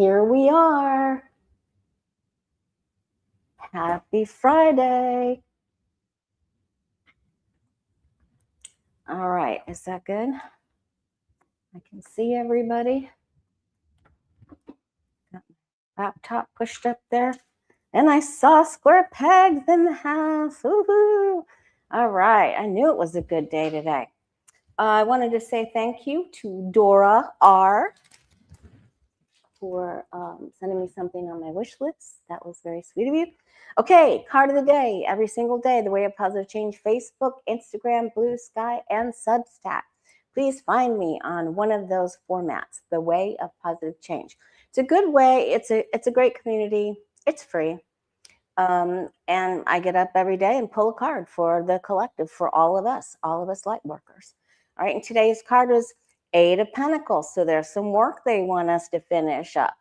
Here we are. Happy Friday. All right, is that good? I can see everybody. Got my laptop pushed up there. And I saw square pegs in the house. Woohoo! All right, I knew it was a good day today. I wanted to say thank you to Dora R. for sending me something on my wish list. That was very sweet of you. Okay, card of the day. Every single day, The Way of Positive Change, Facebook, Instagram, Blue Sky, and Substack. Please find me on one of those formats, The Way of Positive Change. It's a good way. It's a great community. It's free. And I get up every day and pull a card for the collective, for all of us light workers. All right, and today's card is Eight of Pentacles. So there's some work they want us to finish up.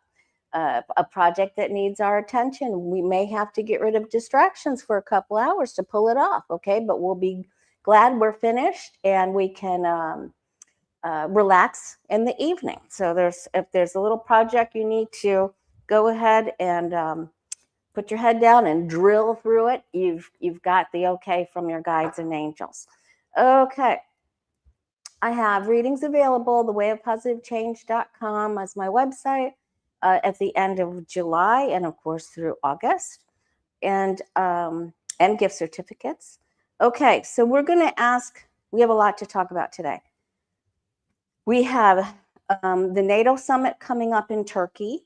A project that needs our attention. We may have to get rid of distractions for a couple hours to pull it off, okay? But we'll be glad we're finished and we can relax in the evening. So if there's a little project you need to go ahead and put your head down and drill through it, you've got the okay from your guides and angels. Okay. I have readings available, thewayofpositivechange.com as my website at the end of July and, of course, through August, and gift certificates. Okay, so we're going to ask, we have a lot to talk about today. We have the NATO summit coming up in Turkey.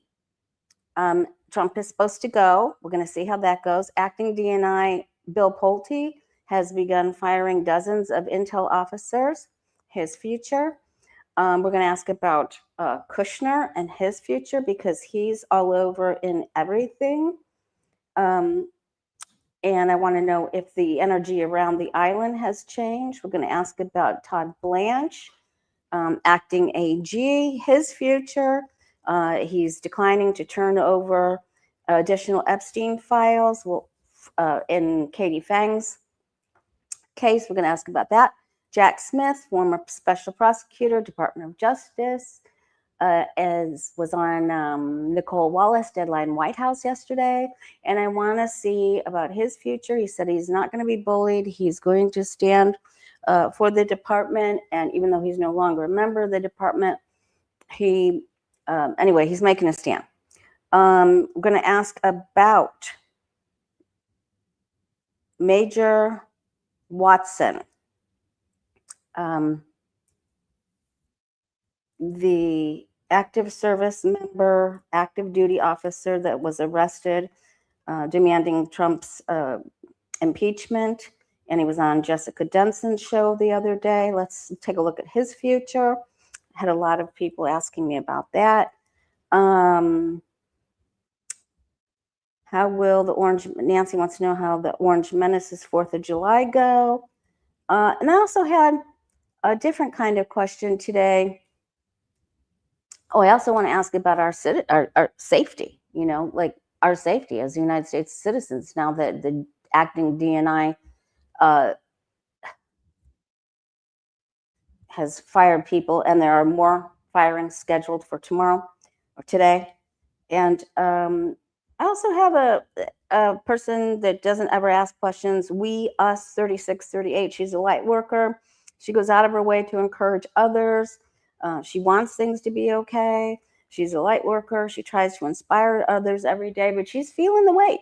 Trump is supposed to go. We're going to see how that goes. Acting DNI Bill Pulte has begun firing dozens of intel officers. His future. We're going to ask about Kushner and his future because he's all over in everything. And I want to know if the energy around the island has changed. We're going to ask about Todd Blanche, acting AG, his future. He's declining to turn over additional Epstein files. In Katie Fang's case, we're going to ask about that. Jack Smith, former special prosecutor, Department of Justice, was on Nicole Wallace, Deadline White House yesterday. And I want to see about his future. He said he's not going to be bullied. He's going to stand for the department. And even though he's no longer a member of the department, anyway, he's making a stand. I'm going to ask about Major Watson. The active service member, active duty officer that was arrested demanding Trump's impeachment, and he was on Jessica Denson's show the other day. Let's take a look at his future. I had a lot of people asking me about that. How will the Orange, Nancy wants to know how the Orange Menace's 4th of July go. And I also had a different kind of question today. Oh, I also want to ask about our safety, like our safety as United States citizens now that the acting DNI has fired people, and there are more firings scheduled for tomorrow or today. And I also have a person that doesn't ever ask questions. Us 3638. She's a light worker. She goes out of her way to encourage others. She wants things to be okay. She's a light worker. She tries to inspire others every day, but she's feeling the weight.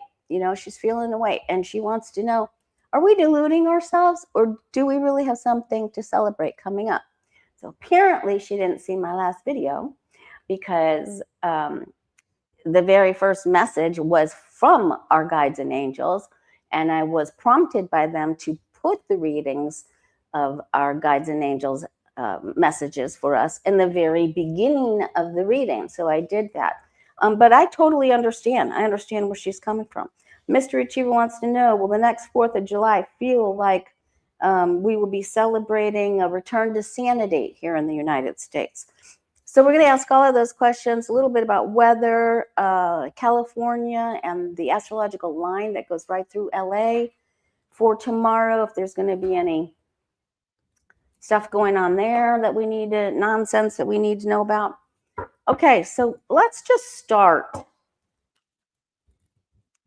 She's feeling the weight, and she wants to know, are we deluding ourselves, or do we really have something to celebrate coming up? So apparently she didn't see my last video because the very first message was from our guides and angels, and I was prompted by them to put the readings of our guides and angels messages for us in the very beginning of the reading. So I did that. But I totally understand. I understand where she's coming from. Mystery Achiever wants to know, will the next 4th of July feel like we will be celebrating a return to sanity here in the United States? So we're going to ask all of those questions, a little bit about weather, California, and the astrological line that goes right through LA for tomorrow, if there's going to be any stuff going on there that nonsense that we need to know about. Okay, so let's just start.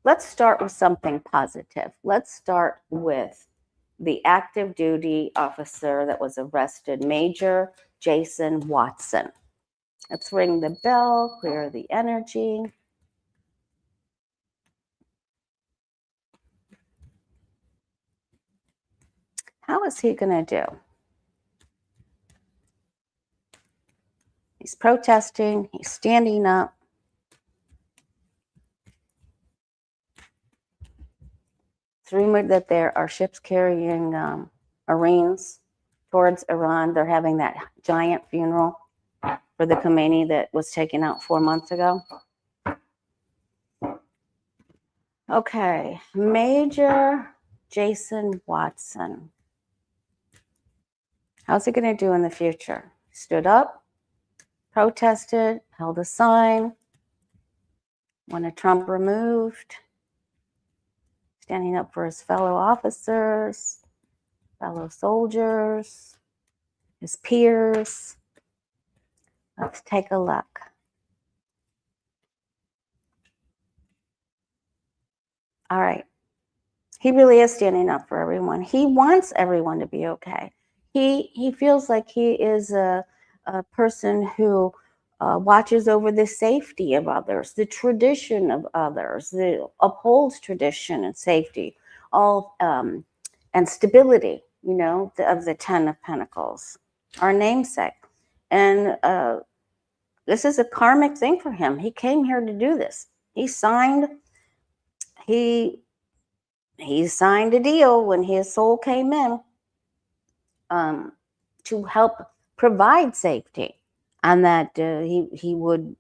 Let's start with something positive. Let's start with the active duty officer that was arrested, Major Jason Watson. Let's ring the bell, clear the energy. How is he going to do? He's protesting, he's standing up. It's rumored that there are ships carrying Marines towards Iran. They're having that giant funeral for the Khomeini that was taken out 4 months ago. Okay, Major Jason Watson. How's he going to do in the future? Stood up, protested, held a sign, wanted Trump removed, standing up for his fellow officers, fellow soldiers, his peers. Let's take a look. All right. He really is standing up for everyone. He wants everyone to be okay. He feels like he is a person who watches over the safety of others, the tradition of others, upholds tradition and safety, all and stability, you know, of the 10 of Pentacles, our namesake. And this is a karmic thing for him. He came here to do this. He signed a deal when his soul came in to help provide safety, and that he would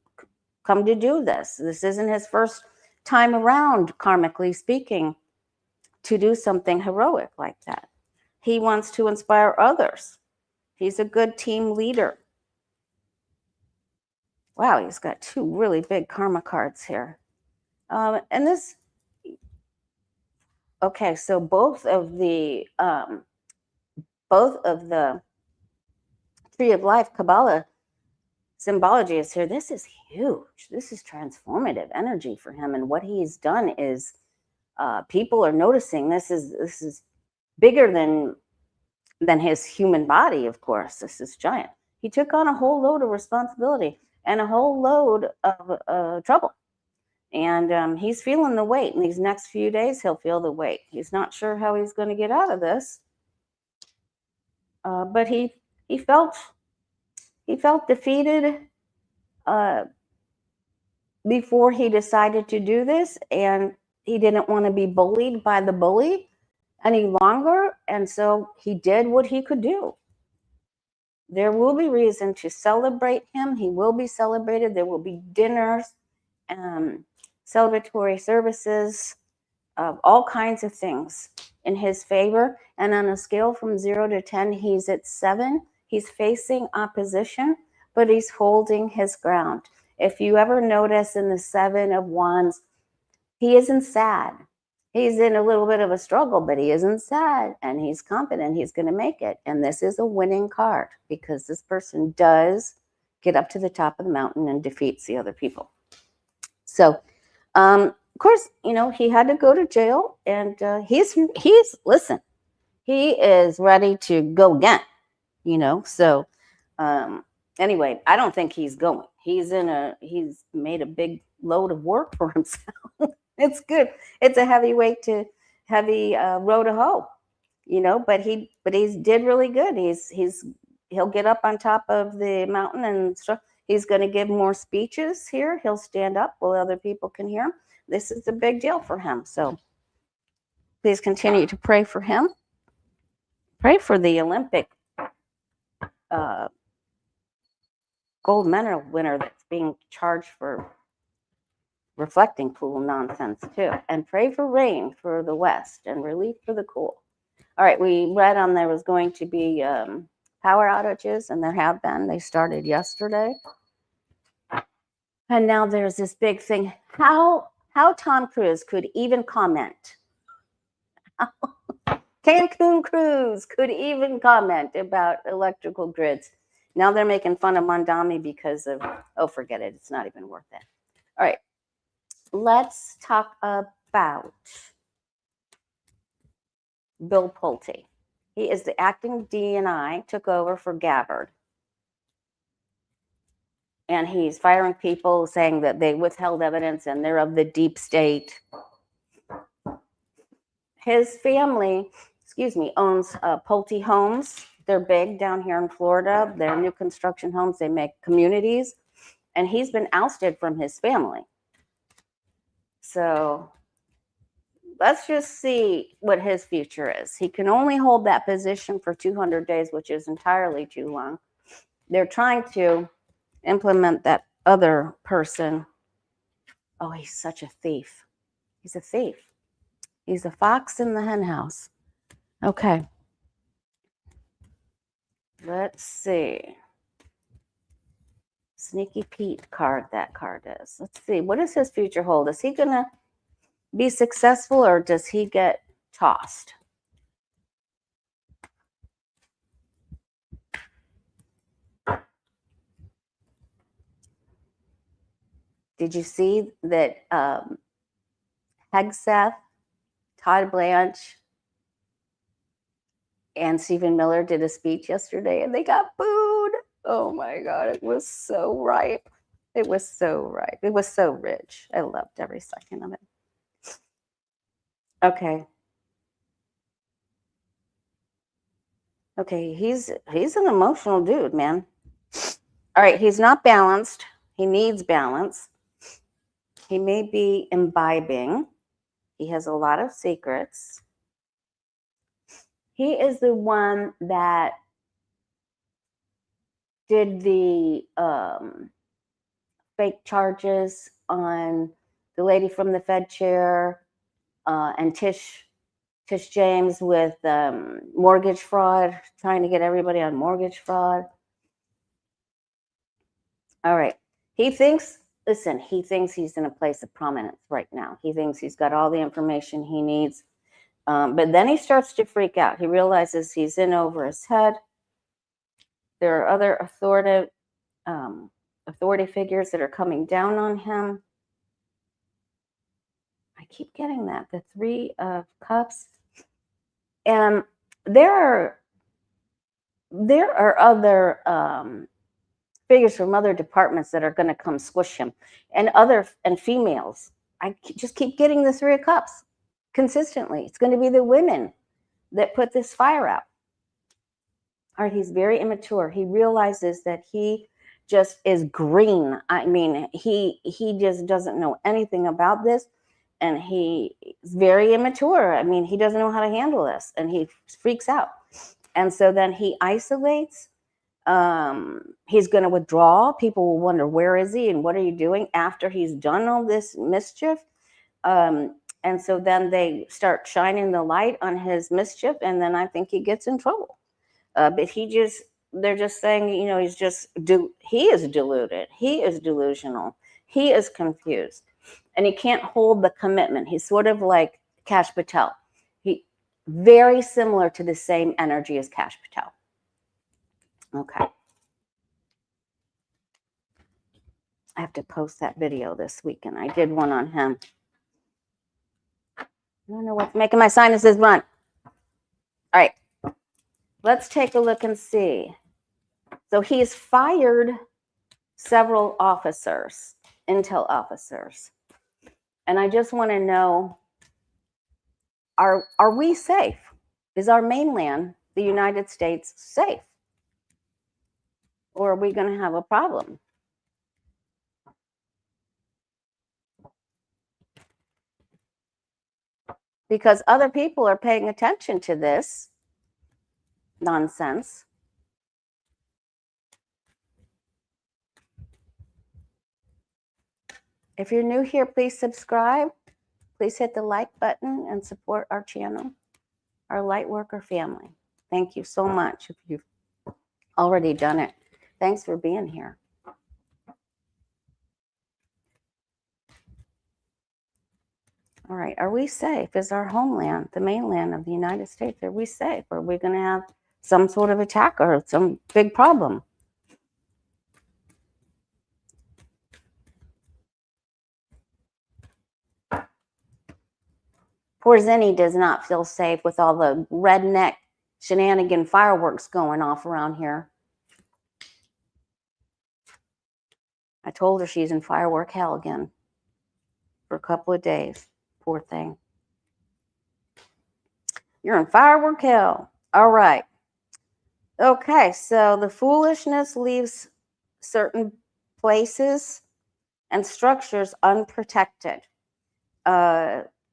come to do this. This isn't his first time around, karmically speaking, to do something heroic like that. He wants to inspire others. He's a good team leader. Wow, he's got 2 really big karma cards here. And this, okay, so both of the Tree of Life Kabbalah symbology is here. This is huge. This is transformative energy for him, and what he's done is people are noticing. This is bigger than his human body. Of course, this is giant. He took on a whole load of responsibility and a whole load of trouble, and he's feeling the weight. In these next few days, he'll feel the weight. He's not sure how he's going to get out of this, but he felt defeated before he decided to do this, and he didn't want to be bullied by the bully any longer, and so he did what he could do. There will be reason to celebrate him. He will be celebrated. There will be dinners, celebratory services, all kinds of things in his favor. And on a scale from 0 to 10, he's at 7. He's facing opposition, but he's holding his ground. If you ever notice in the 7 of Wands, he isn't sad. He's in a little bit of a struggle, but he isn't sad, and he's confident he's going to make it. And this is a winning card, because this person does get up to the top of the mountain and defeats the other people. So, of course, you know, he had to go to jail, and listen, he is ready to go again, you know. So, anyway, I don't think he's going. He's made a big load of work for himself. It's good. It's a heavy road to hoe, you know. But he did really good. He'll get up on top of the mountain and stuff. He's going to give more speeches here. He'll stand up while other people can hear him. This is a big deal for him. So please continue to pray for him. Pray for the Olympic gold medal winner that's being charged for reflecting pool nonsense too. And pray for rain for the west and relief for the cool. All right, we read on there was going to be power outages, and there have been. They started yesterday. And now there's this big thing. How Tom Cruise could even comment. Cancun Cruise could even comment about electrical grids. Now they're making fun of Mondami because of, oh, forget it. It's not even worth it. All right. Let's talk about Bill Pulte. He is the acting DNI, took over for Gabbard. And he's firing people saying that they withheld evidence and they're of the deep state. His family, owns Pulte Homes. They're big down here in Florida. They're new construction homes. They make communities. And he's been ousted from his family. So let's just see what his future is. He can only hold that position for 200 days, which is entirely too long. They're trying to implement that other person. Oh, he's such a thief. He's a thief. He's a fox in the henhouse. Okay. Let's see. Sneaky Pete card, that card is. Let's see. What does his future hold? Is he going to be successful or does he get tossed? Did you see that Hegseth, Todd Blanche, and Stephen Miller did a speech yesterday and they got booed? Oh my God, it was so right. It was so right. It was so rich. I loved every second of it. Okay. Okay, he's an emotional dude, man. All right, he's not balanced. He needs balance. He may be imbibing. He has a lot of secrets. He is the one that did the fake charges on the lady from the Fed chair and Tish James with mortgage fraud, trying to get everybody on mortgage fraud. All right. He thinks he's in a place of prominence right now. He thinks he's got all the information he needs. But then he starts to freak out. He realizes he's in over his head. There are other authority figures that are coming down on him. I keep getting that, the Three of Cups. And there are other figures from other departments that are going to come squish him, and females. I just keep getting the Three of Cups consistently. It's going to be the women that put this fire out. All right, he's very immature. He realizes that he just is green. I mean, he just doesn't know anything about this, and he is very immature. I mean, he doesn't know how to handle this, and he freaks out. And so then he isolates. He's going to withdraw. People will wonder, where is he and what are you doing after he's done all this mischief? And so then they start shining the light on his mischief, and then I think he gets in trouble. But they're just saying, you know, he is deluded. He is delusional. He is confused. And he can't hold the commitment. He's sort of like Kash Patel. Very similar to the same energy as Kash Patel. Okay. I have to post that video this weekend. I did one on him. I don't know what's making my sinuses run. All right. Let's take a look and see. So he's fired several officers, intel officers. And I just want to know, are we safe? Is our mainland, the United States, safe? Or are we going to have a problem? Because other people are paying attention to this nonsense. If you're new here, please subscribe. Please hit the like button and support our channel, our Lightworker family. Thank you so much if you've already done it. Thanks for being here. All right, are we safe? Is our homeland, the mainland of the United States, are we safe? Are we going to have some sort of attack or some big problem? Poor Zinni does not feel safe with all the redneck shenanigan fireworks going off around here. I told her she's in firework hell again for a couple of days. Poor thing. You're in firework hell. All right. Okay, so the foolishness leaves certain places and structures unprotected.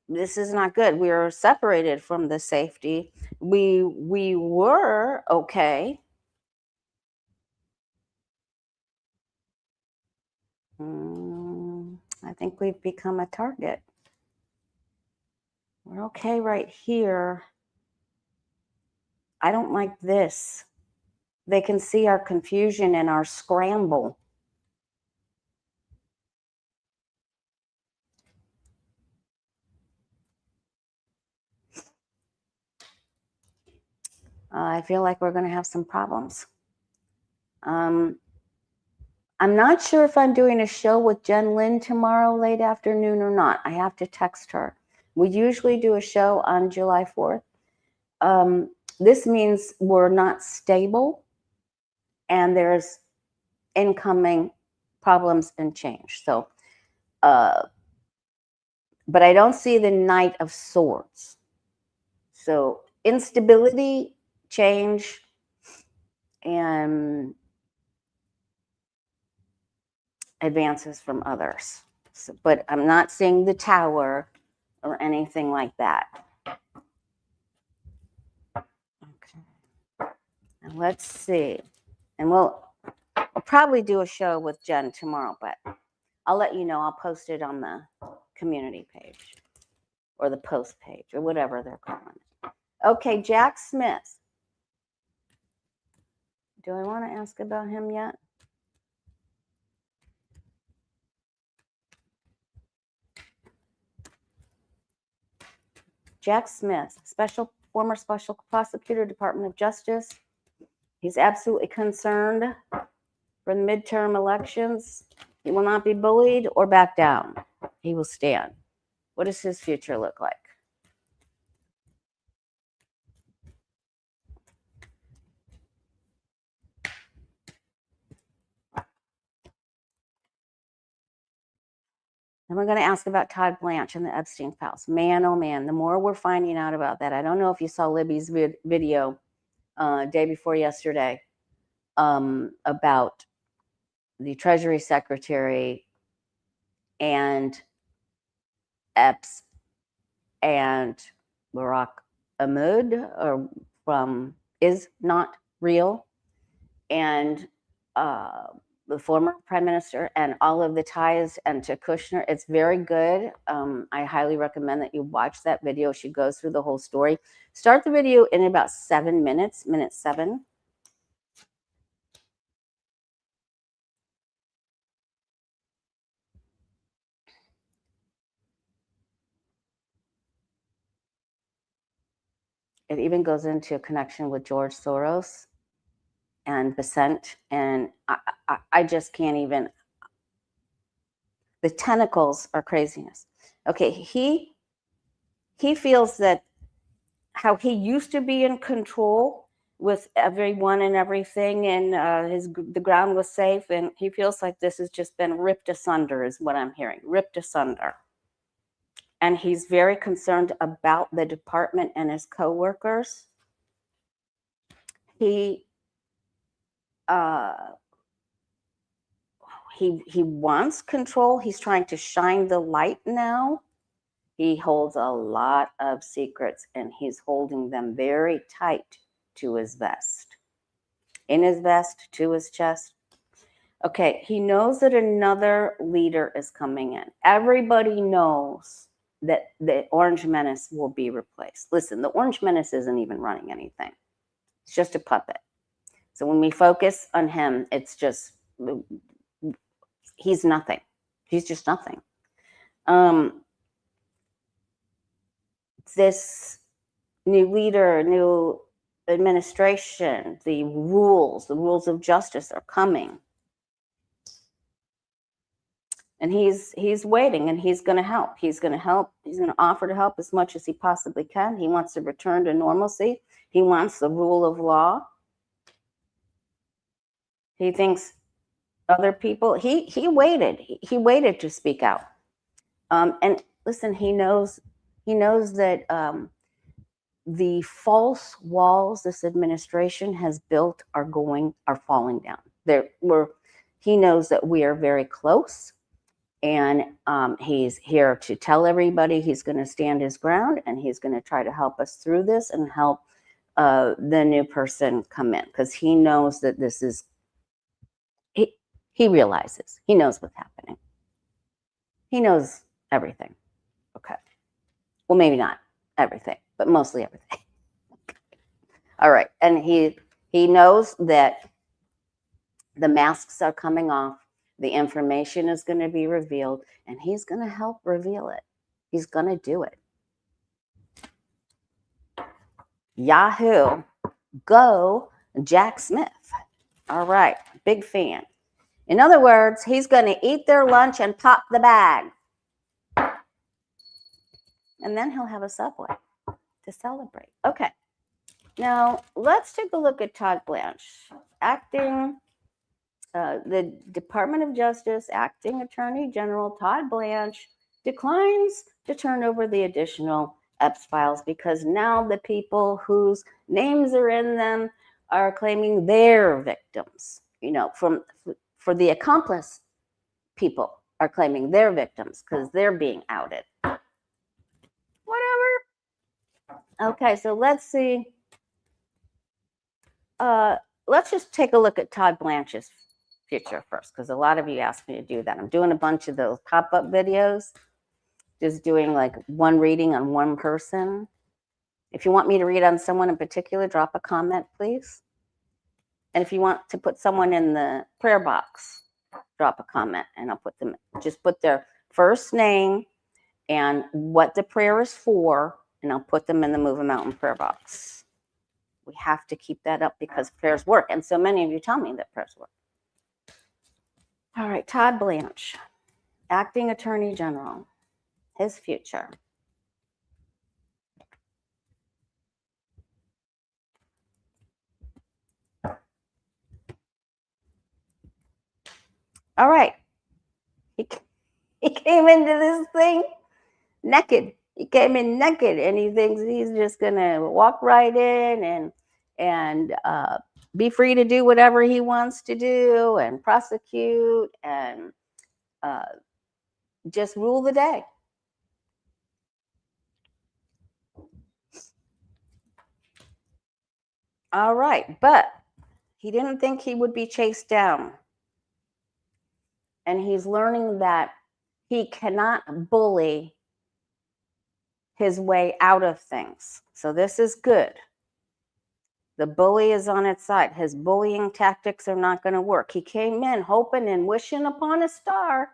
This is not good. We are separated from the safety. We were okay. I think we've become a target. We're okay right here. I don't like this. They can see our confusion and our scramble. I feel like we're going to have some problems. I'm not sure if I'm doing a show with Jen Lynn tomorrow late afternoon or not. I have to text her. We usually do a show on July 4th. This means we're not stable and there's incoming problems and change. So, but I don't see the Knight of Swords. So instability, change, and advances from others. So, but I'm not seeing the Tower or anything like that. Okay. And let's see. And we'll probably do a show with Jen tomorrow, but I'll let you know. I'll post it on the community page or the post page or whatever they're calling it. Okay, Jack Smith. Do I want to ask about him yet? Jack Smith, former special prosecutor, Department of Justice. He's absolutely concerned for the midterm elections. He will not be bullied or back down. He will stand. What does his future look like? And we're going to ask about Todd Blanche and the Epstein files. Man, oh man, the more we're finding out about that. I don't know if you saw Libby's video day before yesterday about the Treasury Secretary and Epps and Barack Ahmed from Is Not Real and the former prime minister and all of the ties and to Kushner. It's very good. I highly recommend that you watch that video. She goes through the whole story. Start the video in about 7 minutes, minute 7. It even goes into a connection with George Soros and Bessent. And I just can't even, the tentacles are craziness. Okay, he feels that how he used to be in control with everyone and everything, and the ground was safe, and he feels like this has just been ripped asunder, is what I'm hearing, ripped asunder. And he's very concerned about the department and his coworkers. He wants control. He's trying to shine the light now. He holds a lot of secrets, and he's holding them very tight to his vest. In his vest, to his chest. Okay, he knows that another leader is coming in. Everybody knows that the Orange Menace will be replaced. Listen, the Orange Menace isn't even running anything. It's just a puppet. So when we focus on him, it's just, he's nothing. He's just nothing. This new leader, new administration, the rules of justice are coming. And he's waiting, and he's going to help. He's going to help. He's going to offer to help as much as he possibly can. He wants to return to normalcy. He wants the rule of law. He thinks other people, he waited. He waited to speak out. And listen, he knows that the false walls this administration has built are falling down. He knows that we are very close. And he's here to tell everybody he's going to stand his ground, and he's going to try to help us through this and help the new person come in, because he knows that this is, he realizes, he knows what's happening. He knows everything. Okay. Well, maybe not everything, but mostly everything. All right. And he knows that the masks are coming off. The information is going to be revealed, and he's going to help reveal it. He's going to do it. Yahoo. Go Jack Smith. All right. Big fan. In other words, he's going to eat their lunch and pop the bag. And then he'll have a Subway to celebrate. Okay. Now, let's take a look at Todd Blanche. The Department of Justice Acting Attorney General Todd Blanche declines to turn over the additional Epps files because now the people whose names are in them are claiming they're victims. For the accomplice people are claiming they're victims because they're being outed. Whatever. Okay, so let's see. Let's just take a look at Todd Blanche's future first, because a lot of you asked me to do that. I'm doing a bunch of those pop-up videos, just doing like one reading on one person. If you want me to read on someone in particular, drop a comment, please. And if you want to put someone in the prayer box, drop a comment, and I'll put them, just put their first name and what the prayer is for, and I'll put them in the Move 'em Mountain prayer box. We have to keep that up because prayers work. And so many of you tell me that prayers work. All right, Todd Blanche, Acting Attorney General, his future. All right. He came into this thing naked. He came in naked, and he thinks he's just going to walk right in and be free to do whatever he wants to do and prosecute and just rule the day. All right, but he didn't think he would be chased down. And he's learning that he cannot bully his way out of things. So this is good. The bully is on its side. His bullying tactics are not going to work. He came in hoping and wishing upon a star,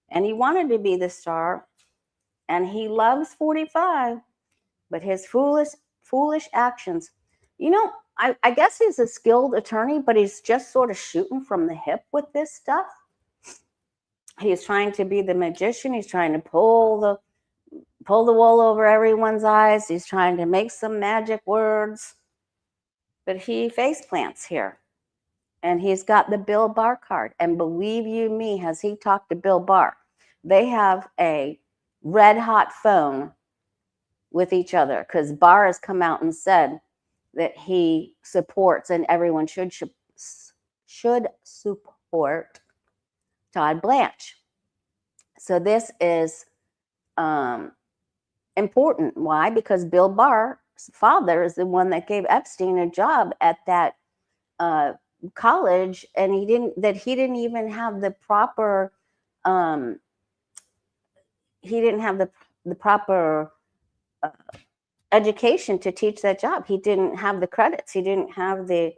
and he wanted to be the star, and he loves 45, but his foolish actions. I guess he's a skilled attorney, but he's just sort of shooting from the hip with this stuff. He's trying to be the magician. He's trying to pull the wool over everyone's eyes. He's trying to make some magic words. But he face plants here. And he's got the Bill Barr card. And believe you me, has he talked to Bill Barr? They have a red hot phone with each other, because Barr has come out and said that he supports, and everyone should support Todd Blanche. So this is important. Why? Because Bill Barr's father is the one that gave Epstein a job at that college, and he didn't even have the proper education to teach that job. He didn't have the credits. He didn't have he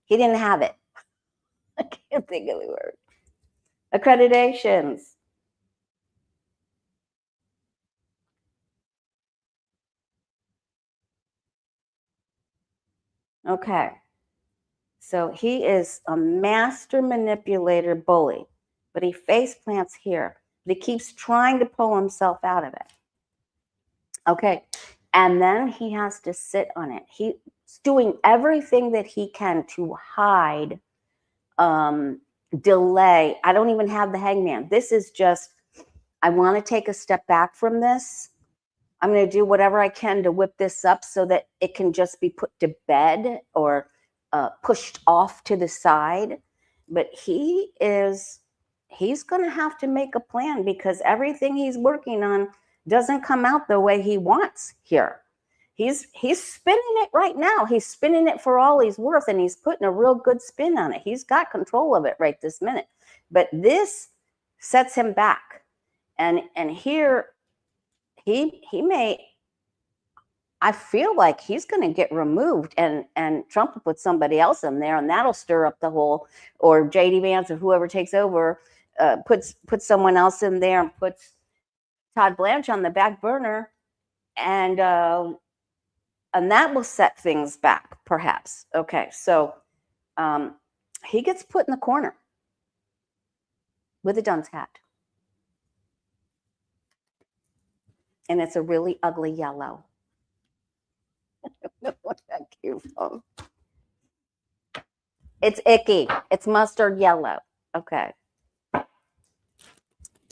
didn't have it. I can't think of the word. Accreditations. Okay. So he is a master manipulator bully, but he face plants here. But he keeps trying to pull himself out of it. Okay. And then he has to sit on it. He's doing everything that he can to hide, delay. I don't even have the hangman. This is just, I want to take a step back from this. I'm going to do whatever I can to whip this up so that it can just be put to bed or pushed off to the side. But he's going to have to make a plan, because everything he's working on doesn't come out the way he wants here. He's spinning it right now. He's spinning it for all he's worth, and he's putting a real good spin on it. He's got control of it right this minute. But this sets him back. And here he may, I feel like he's going to get removed, and Trump will put somebody else in there, and that'll stir up the whole, or JD Vance or whoever takes over, puts someone else in there and puts Todd Blanche on the back burner, and that will set things back, perhaps. Okay, so he gets put in the corner with a dunce hat. And it's a really ugly yellow. I don't know what that came from. It's icky. It's mustard yellow. Okay.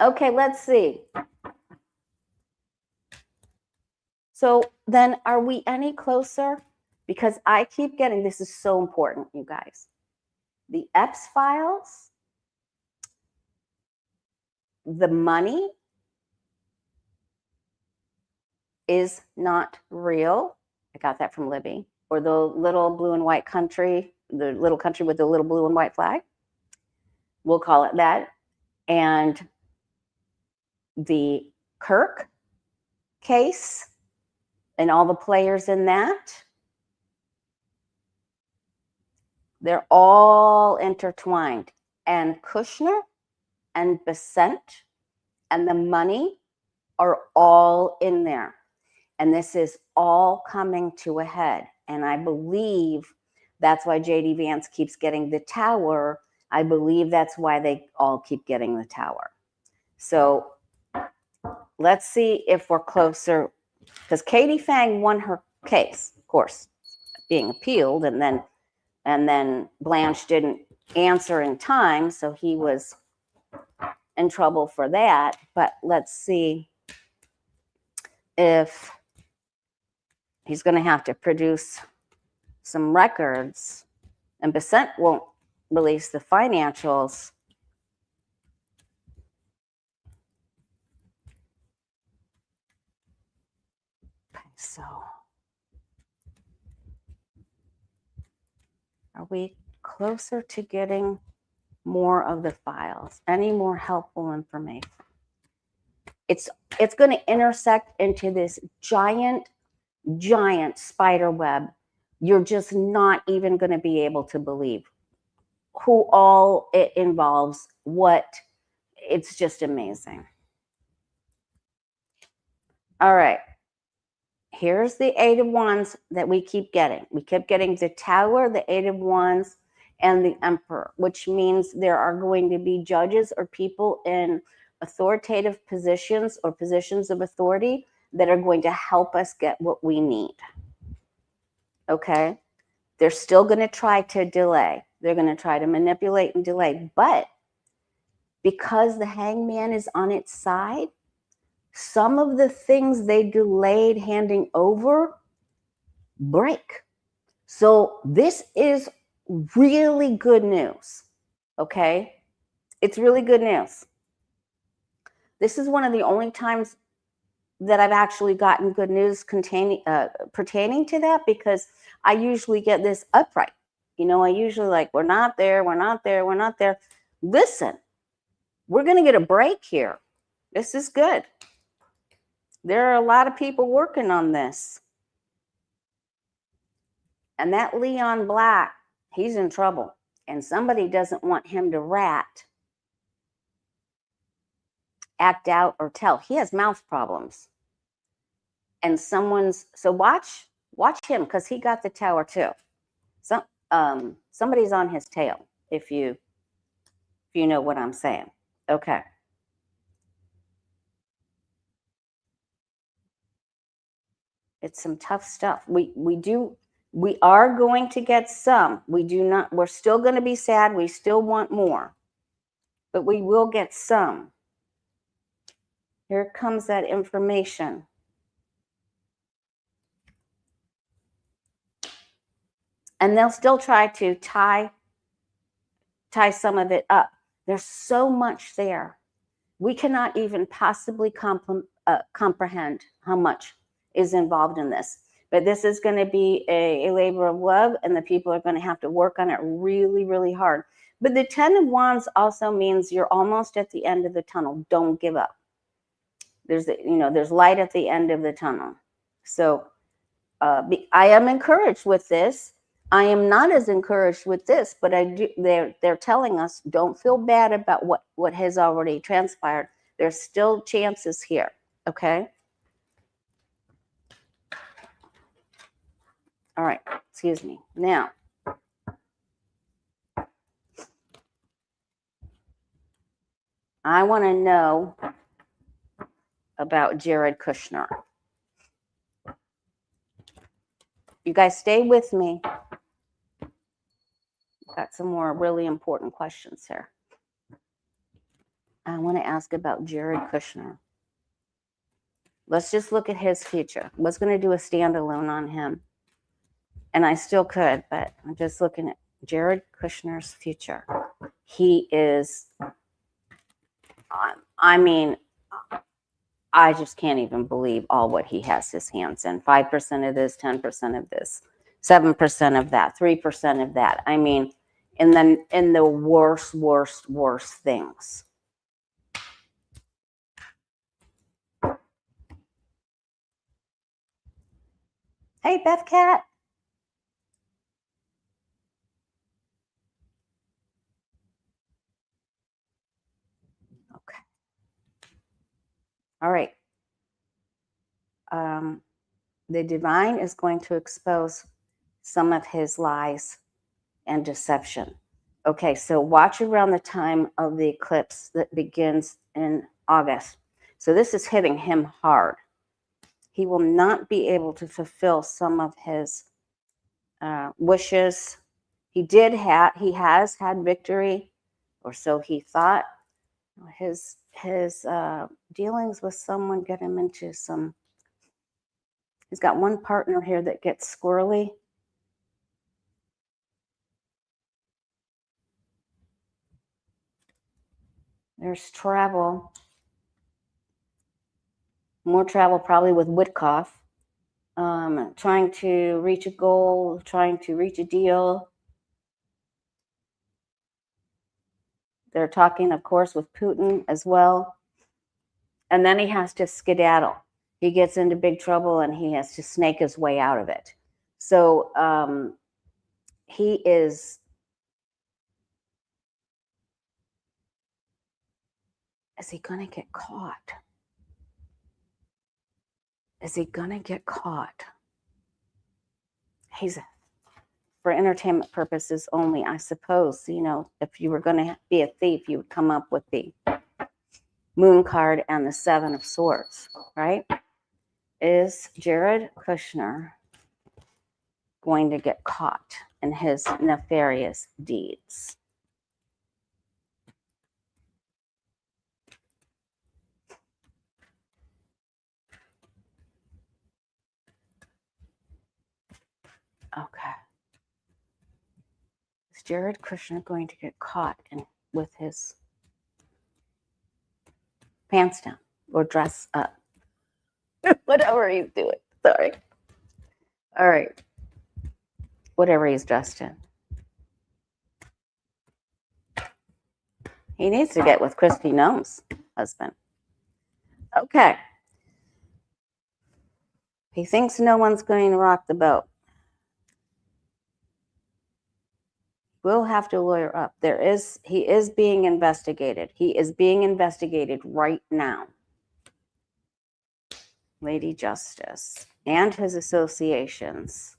Okay, let's see. So then, are we any closer? Because I keep getting, this is so important, you guys. The Epps files, the money is not real. I got that from Libby. Or the little blue and white country, the little country with the little blue and white flag. We'll call it that. And the Kirk case and all the players in that, they're all intertwined. And Kushner and Bessent and the money are all in there. And this is all coming to a head. And I believe that's why JD Vance keeps getting the tower. I believe that's why they all keep getting the tower. So let's see if we're closer, because Katie Fang won her case, of course, being appealed, and then Blanche didn't answer in time, so he was in trouble for that. But let's see if he's going to have to produce some records, and Bessent won't release the financials. So, are we closer to getting more of the files? Any more helpful information? It's going to intersect into this giant spider web. You're just not even going to be able to believe who all it involves, what. It's just amazing. All right. Here's the Eight of Wands that we keep getting. We kept getting the Tower, the Eight of Wands, and the Emperor, which means there are going to be judges or people in authoritative positions or positions of authority that are going to help us get what we need. Okay? They're still going to try to delay. They're going to try to manipulate and delay. But because the Hangman is on its side, some of the things they delayed handing over break. So this is really good news. Okay? It's really good news. This is one of the only times that I've actually gotten good news pertaining to that, because I usually get this upright. You know, I usually like, we're not there, we're not there, we're not there. Listen, we're going to get a break here. This is good. There are a lot of people working on this. And that Leon Black, he's in trouble. And somebody doesn't want him to act out or tell. He has mouth problems. And so watch him, because he got the Tower too. So somebody's on his tail, if you know what I'm saying. Okay. It's some tough stuff. We are going to get some. We're still going to be sad. We still want more, but we will get some. Here comes that information. And they'll still try to tie some of it up. There's so much there. We cannot even possibly comprehend how much is involved in this. But this is going to be a labor of love, and the people are going to have to work on it really, really hard. But the 10 of Wands also means you're almost at the end of the tunnel. Don't give up. There's light at the end of the tunnel. So I am encouraged with this. I am not as encouraged with this, but they're telling us don't feel bad about what has already transpired. There's still chances here, okay? All right, excuse me. Now, I want to know about Jared Kushner. You guys stay with me. Got some more really important questions here. I want to ask about Jared Kushner. Let's just look at his future. I was going to do a standalone on him, and I still could, but I'm just looking at Jared Kushner's future. He is, I mean, I just can't even believe all what he has his hands in. 5% of this, 10% of this, 7% of that, 3% of that. I mean, in the worst things. Hey, Beth Cat. Okay. All right. The divine is going to expose some of his lies and deception. Okay, so watch around the time of the eclipse that begins in August. So this is hitting him hard. He will not be able to fulfill some of his wishes. He has had victory, or so he thought. His dealings with someone get him into some. He's got one partner here that gets squirrely. There's travel. More travel probably with Witkoff. Trying to reach a goal, trying to reach a deal. They're talking, of course, with Putin as well. And then he has to skedaddle. He gets into big trouble and he has to snake his way out of it. So he is he going to get caught? Is he going to get caught? He's for entertainment purposes only, I suppose. You know, if you were going to be a thief, you would come up with the Moon card and the 7 of Swords, right? Is Jared Kushner going to get caught in his nefarious deeds? Okay. Is Jared Kushner going to get caught with his pants down or dress up? Whatever he's doing. Sorry. All right. Whatever he's dressed in. He needs to get with Kristi Noem's husband. Okay. He thinks no one's going to rock the boat. We'll have to lawyer up. He is being investigated. He is being investigated right now. Lady Justice and his associations.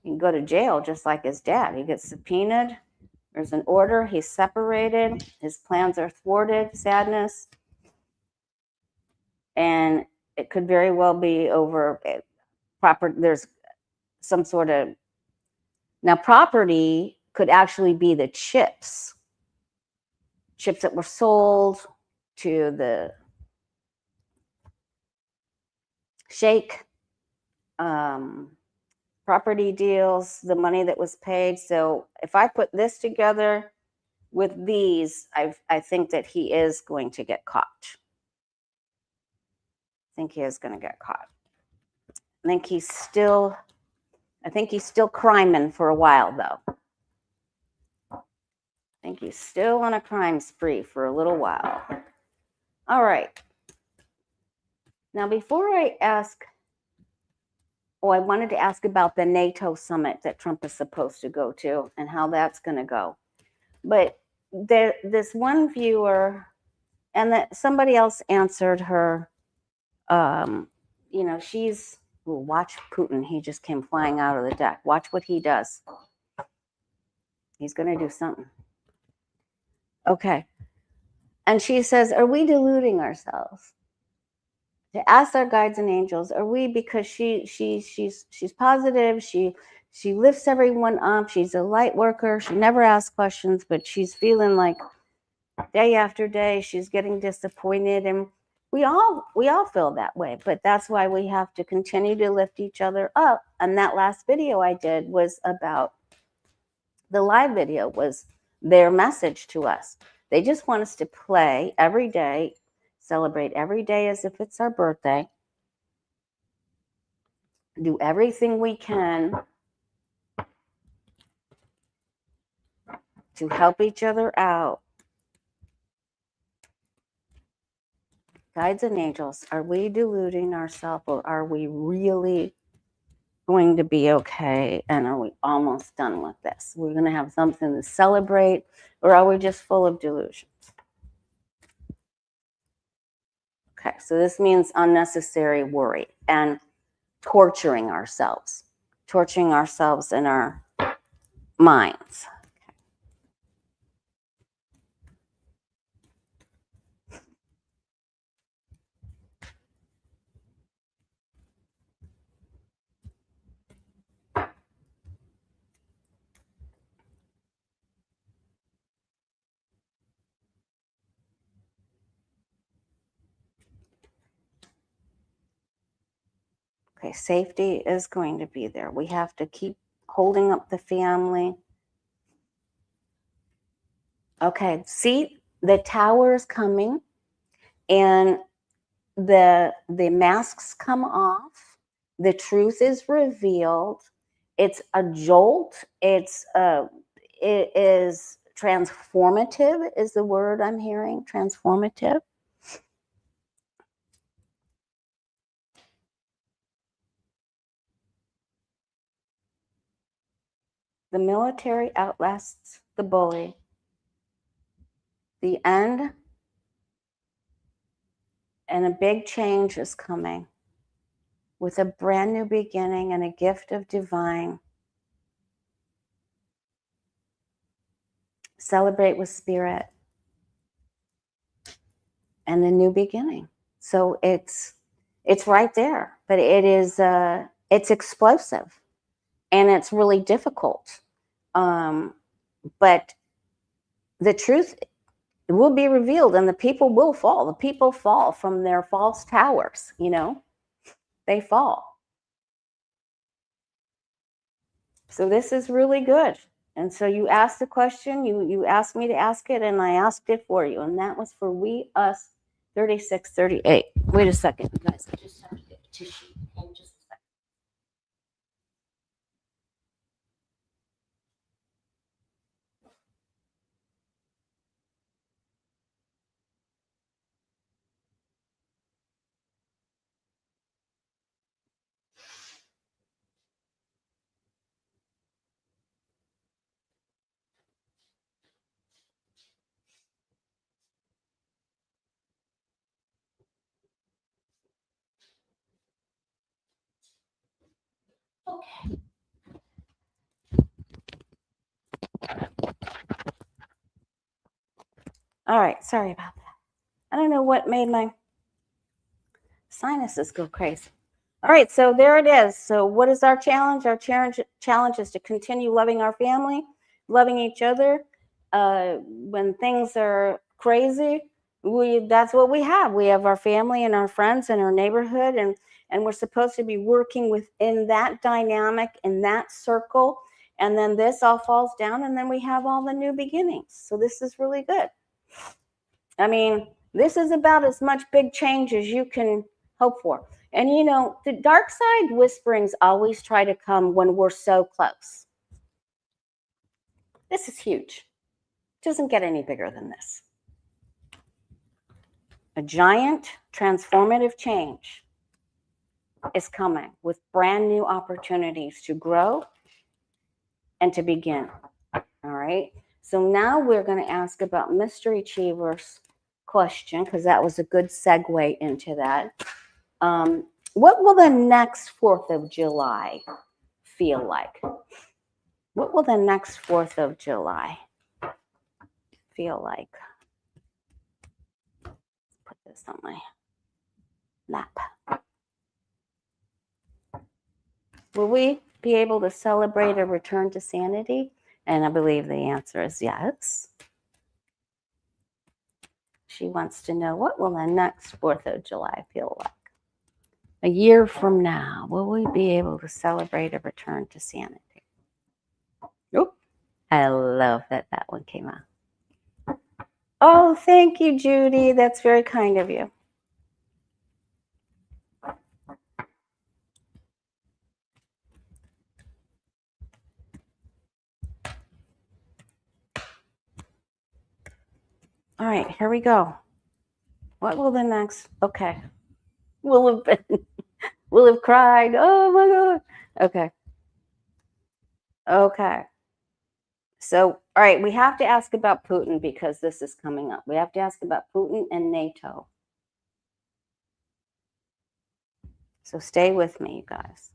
He can go to jail just like his dad. He gets subpoenaed. There's an order. He's separated. His plans are thwarted. Sadness. And it could very well be over proper. There's some sort of, now property could actually be the chips that were sold to the sheikh, property deals, the money that was paid. So if I put this together with these, I think that he is going to get caught. I think he is going to get caught. I think he's still criming for a while, though. I think he's still on a crime spree for a little while. All right. Now, before I ask, I wanted to ask about the NATO summit that Trump is supposed to go to and how that's going to go. But this one viewer, and that somebody else answered her, she's, watch Putin. He just came flying out of the deck. Watch what he does. He's going to do something. Okay. And she says, are we deluding ourselves? To ask our guides and angels, are we, because she's positive, she lifts everyone up, she's a light worker, she never asks questions, but she's feeling like day after day she's getting disappointed, and we all feel that way, but that's why we have to continue to lift each other up. And that last video I did was about, the live video was their message to us. They just want us to play every day, celebrate every day as if it's our birthday, do everything we can to help each other out. Guides and angels, are we deluding ourselves, or are we really going to be okay? And are we almost done with this? We're going to have something to celebrate, or are we just full of delusions? Okay, so this means unnecessary worry and torturing ourselves in our minds. Okay, safety is going to be there. We have to keep holding up the family. Okay, see, the tower is coming, and the masks come off. The truth is revealed. It's a jolt. It is transformative, is the word I'm hearing. Transformative. The military outlasts the bully. The end and a big change is coming, with a brand new beginning and a gift of divine. Celebrate with spirit and the new beginning. So it's right there, but it's explosive and it's really difficult. But the truth will be revealed, and the people will fall. The people fall from their false towers, they fall. So this is really good. And so you asked the question, you asked me to ask it, and I asked it for you. And that was for we, us, 3638. Wait a second, guys. I just have to get a tissue. Hold just a second. Okay. All right, sorry about that. I don't know what made my sinuses go crazy. All right, so there it is. So what is our challenge? Our challenge is to continue loving our family, loving each other. When things are crazy, that's what we have. We have our family and our friends and our neighborhood, and we're supposed to be working within that dynamic, in that circle. And then this all falls down, and then we have all the new beginnings. So this is really good. I mean, this is about as much big change as you can hope for. And you know, the dark side whisperings always try to come when we're so close. This is huge. It doesn't get any bigger than this. A giant transformative change is coming with brand new opportunities to grow and to begin. All right. So now we're going to ask about Mystery Cheever's question, because that was a good segue into that. What will the next 4th of July feel like? What will the next 4th of July feel like? Put this on my lap. Will we be able to celebrate a return to sanity? And I believe the answer is yes. She wants to know, what will the next 4th of July feel like? A year from now, will we be able to celebrate a return to sanity? Oh, I love that one came out. Oh, thank you, Judy. That's very kind of you. All right, here we go. What will the next? Okay. We'll have cried. Oh my God. Okay. Okay. So, all right, we have to ask about Putin because this is coming up. We have to ask about Putin and NATO. So stay with me, you guys.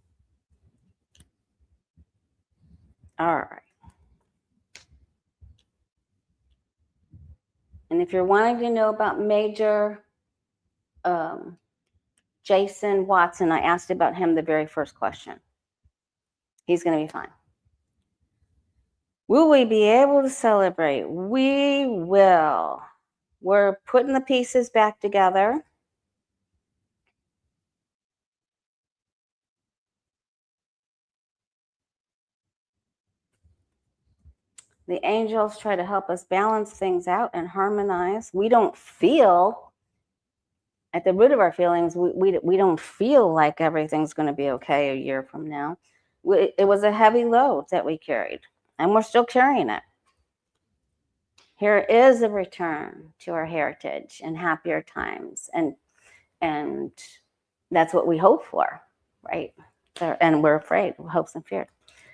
All right. And if you're wanting to know about Major Jason Watson, I asked about him the very first question. He's going to be fine. Will we be able to celebrate? We will. We're putting the pieces back together. The angels try to help us balance things out and harmonize. We don't feel, at the root of our feelings, we don't feel like everything's going to be okay a year from now. It was a heavy load that we carried, and we're still carrying it. Here is a return to our heritage and happier times, and that's what we hope for, right? And we're afraid, hopes and fears.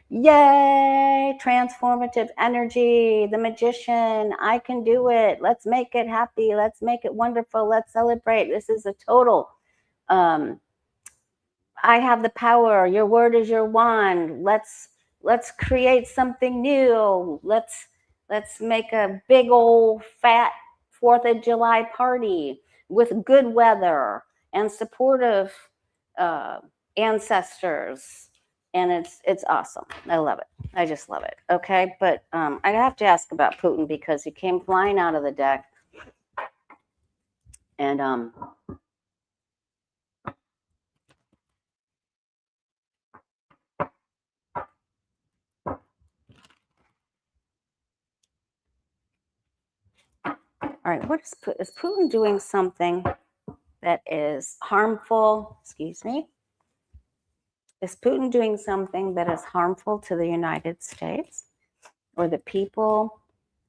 Yay, transformative energy, the magician, I can do it. Let's make it happy. Let's make it wonderful. Let's celebrate. This is a total, I have the power. Your word is your wand. Let's create something new. Let's make a big old fat 4th of July party with good weather and supportive ancestors. And it's awesome. I love it. I just love it. Okay, but I have to ask about Putin because he came flying out of the deck, and all right, is Putin doing something that is harmful? Excuse me. Is Putin doing something that is harmful to the United States or the people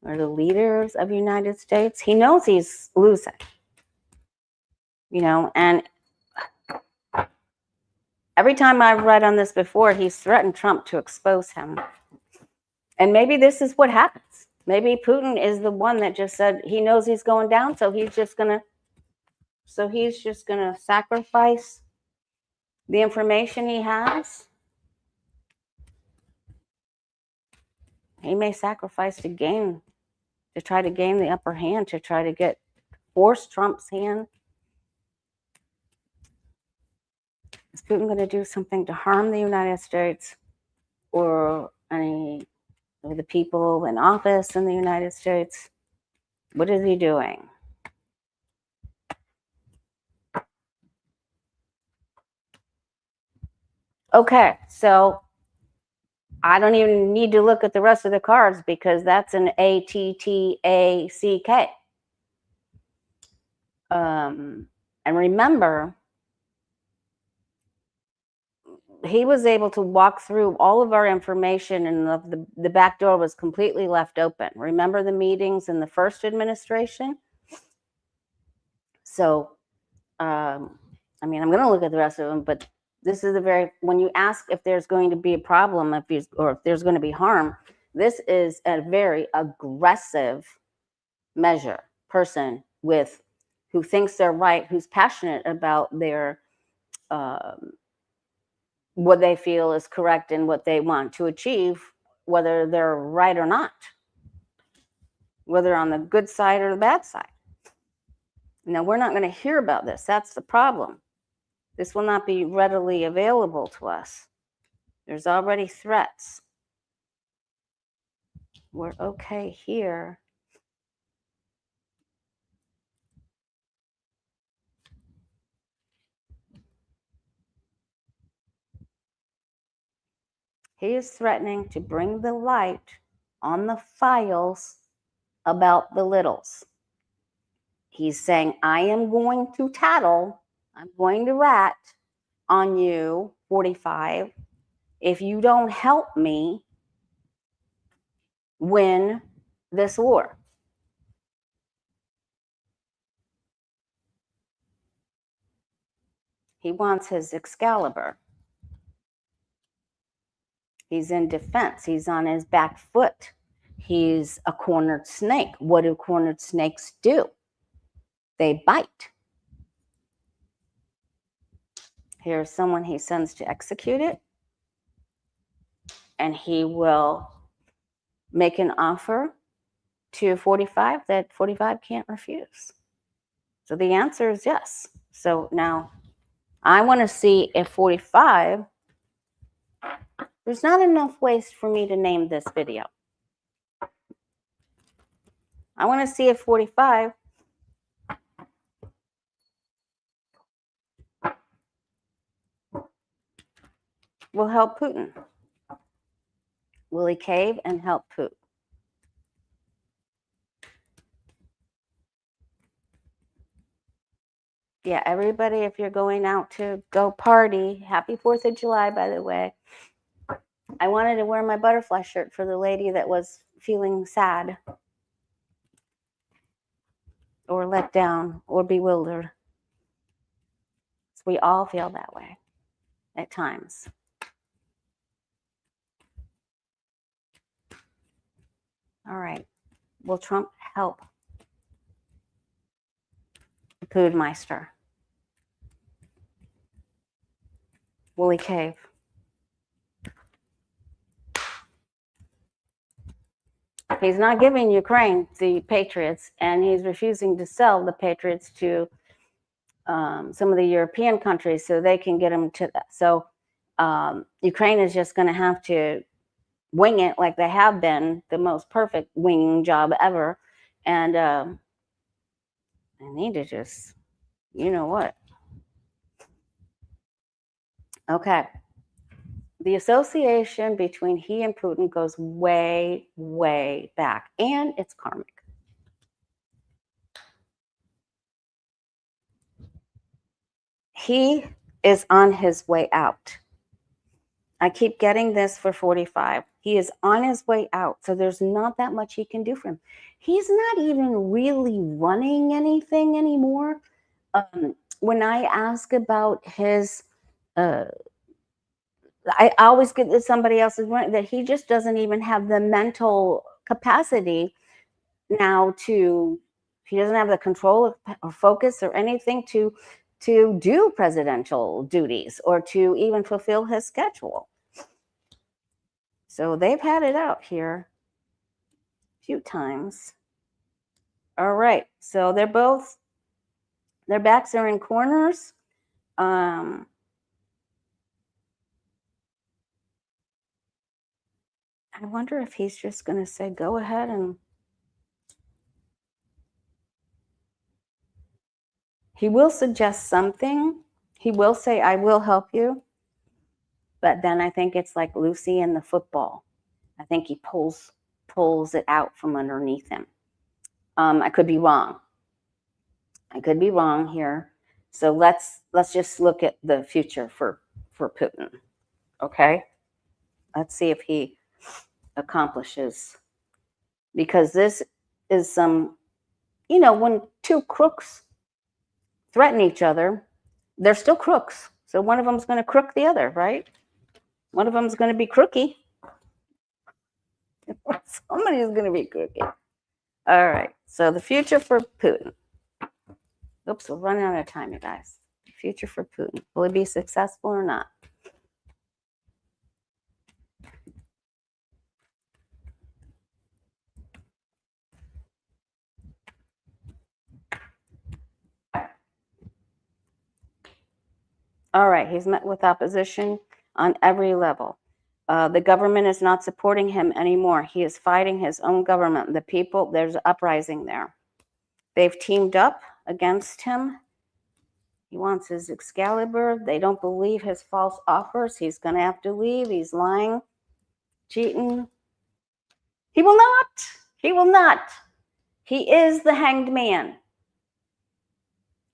or the leaders of the United States? He knows he's losing, you know, and every time I've read on this before, he's threatened Trump to expose him. And maybe this is what happens. Maybe Putin is the one that just said he knows he's going down, so he's just gonna sacrifice the information he has. He may sacrifice to gain to try to gain the upper hand, to try to force Trump's hand. Is Putin going to do something to harm the United States or any of the people in office in the United States? What is he doing? Okay, so I don't even need to look at the rest of the cards because that's an ATTACK. And remember, he was able to walk through all of our information and the back door was completely left open. Remember the meetings in the first administration? So, I mean, I'm going to look at the rest of them, but this is when you ask if there's going to be a problem, or if there's going to be harm, this is a very aggressive person who thinks they're right, who's passionate about their, what they feel is correct and what they want to achieve, whether they're right or not, whether on the good side or the bad side. Now, we're not going to hear about this. That's the problem. This will not be readily available to us. There's already threats. We're okay here. He is threatening to bring the light on the files about the littles. He's saying, I am going to tattle, I'm going to rat on you, 45, if you don't help me win this war. He wants his Excalibur. He's in defense. He's on his back foot. He's a cornered snake. What do cornered snakes do? They bite. Here's someone he sends to execute it, and he will make an offer to 45 that 45 can't refuse. So the answer is yes. So now I want to see if 45, there's not enough ways for me to name this video. I want to see if 45 will help Putin. Will he cave and help Putin? Yeah, everybody, if you're going out to go party, happy 4th of July, by the way. I wanted to wear my butterfly shirt for the lady that was feeling sad or let down or bewildered. So we all feel that way at times. All right. Will Trump help the Pudmeister? Will he cave? He's not giving Ukraine the Patriots, and he's refusing to sell the Patriots to some of the European countries so they can get them to that. So Ukraine is just going to have to wing it like they have been, the most perfect winging job ever. And I need to just, you know what? Okay. The association between he and Putin goes way, way back, and it's karmic. He is on his way out. I keep getting this for 45. He is on his way out, so there's not that much he can do for him. He's not even really running anything anymore. When I ask about his, I always get that somebody else is running, that he just doesn't even have the mental capacity now to, he doesn't have the control or focus or anything to do presidential duties or to even fulfill his schedule. So they've had it out here a few times. All right. So their backs are in corners. I wonder if he's just going to say, go ahead and he will suggest something. He will say, I will help you. But then I think it's like Lucy and the football. I think he pulls it out from underneath him. I could be wrong. I could be wrong here. So let's just look at the future for Putin. Okay? Let's see if he accomplishes, because this is some, when two crooks threaten each other, they're still crooks. So one of them's going to crook the other, right? One of them's going to be crooky. Somebody's going to be crooky. All right. So the future for Putin. Oops, we're running out of time, you guys. The future for Putin. Will he be successful or not? All right. He's met with opposition on every level. The government is not supporting him anymore. He is fighting his own government. The people, there's an uprising there. They've teamed up against him. He wants his Excalibur. They don't believe his false offers. He's going to have to leave. He's lying, cheating. He will not. He will not. He is the hanged man.